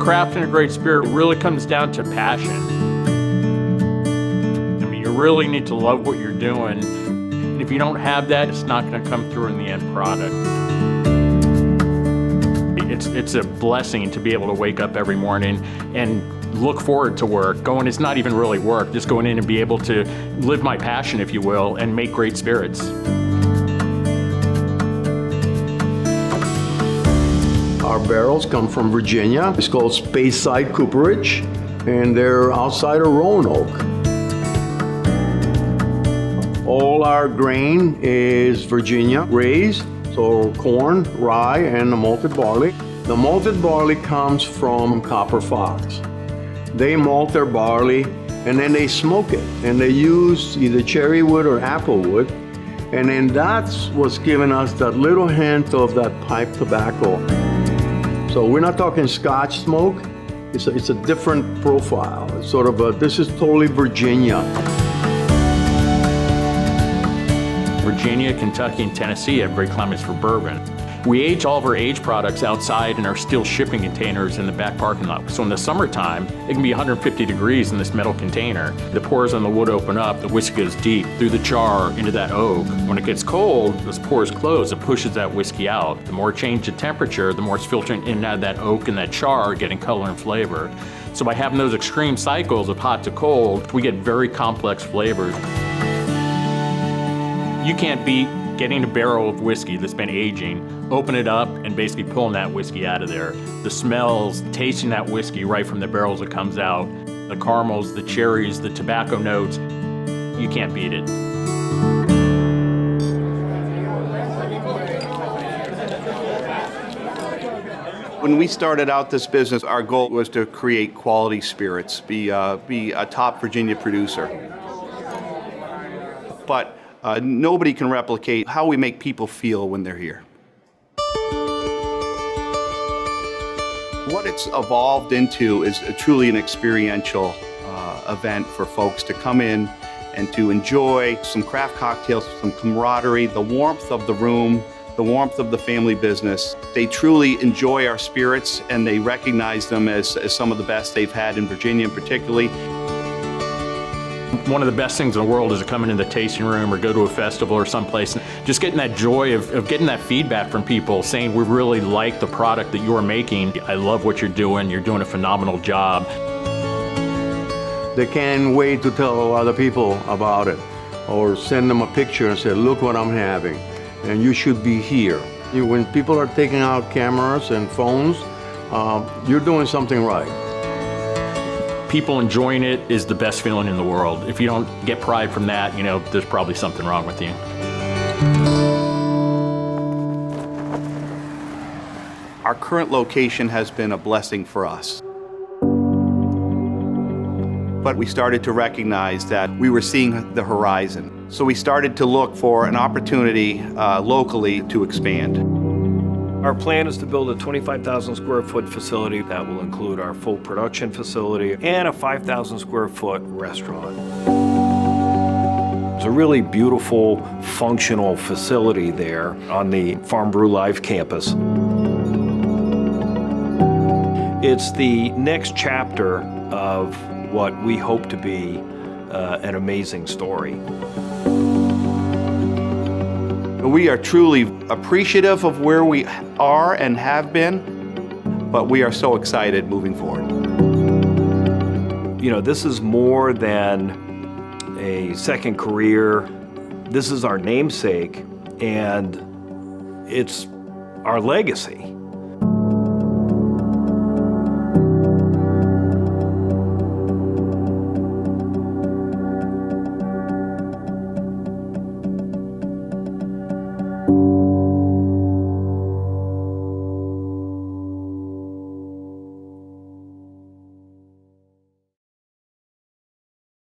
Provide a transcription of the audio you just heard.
crafting a great spirit really comes down to passion. I mean, you really need to love what you're doing. And if you don't have that, it's not going to come through in the end product. It's a blessing to be able to wake up every morning and look forward to work. Going, it's not even really work, just going in and be able to live my passion, if you will, and make great spirits. Our barrels come from Virginia. It's called Speyside Cooperage, and they're outside of Roanoke. All our grain is Virginia raised, so corn, rye, and the malted barley. The malted barley comes from Copper Fox. They malt their barley and then they smoke it, and they use either cherry wood or apple wood, and then that's what's giving us that little hint of that pipe tobacco. So we're not talking Scotch smoke. It's a different profile. It's sort of this is totally Virginia. Virginia, Kentucky, and Tennessee have great climates for bourbon. We age all of our aged products outside in our steel shipping containers in the back parking lot. So in the summertime, it can be 150 degrees in this metal container. The pores on the wood open up, the whiskey goes deep through the char into that oak. When it gets cold, those pores close, it pushes that whiskey out. The more change the temperature, the more it's filtering in and out of that oak and that char, getting color and flavor. So by having those extreme cycles of hot to cold, we get very complex flavors. You can't beat getting a barrel of whiskey that's been aging, open it up, and basically pulling that whiskey out of there. The smells, tasting that whiskey right from the barrels it comes out, the caramels, the cherries, the tobacco notes, you can't beat it. When we started out this business, our goal was to create quality spirits, be a top Virginia producer. But nobody can replicate how we make people feel when they're here. What it's evolved into is truly an experiential event for folks to come in and to enjoy some craft cocktails, some camaraderie, the warmth of the room, the warmth of the family business. They truly enjoy our spirits, and they recognize them as some of the best they've had in Virginia particularly. One of the best things in the world is to come into the tasting room or go to a festival or someplace and just getting that joy of getting that feedback from people saying, we really like the product that you're making. I love what you're doing a phenomenal job. They can't wait to tell other people about it or send them a picture and say, look what I'm having, and you should be here. When people are taking out cameras and phones, you're doing something right. People enjoying it is the best feeling in the world. If you don't get pride from that, there's probably something wrong with you. Our current location has been a blessing for us. But we started to recognize that we were seeing the horizon. So we started to look for an opportunity locally to expand. Our plan is to build a 25,000 square foot facility that will include our full production facility and a 5,000 square foot restaurant. It's a really beautiful, functional facility there on the Farm Brew Live campus. It's the next chapter of what we hope to be an amazing story. We are truly appreciative of where we are and have been, but we are so excited moving forward. This is more than a second career. This is our namesake, and it's our legacy. you.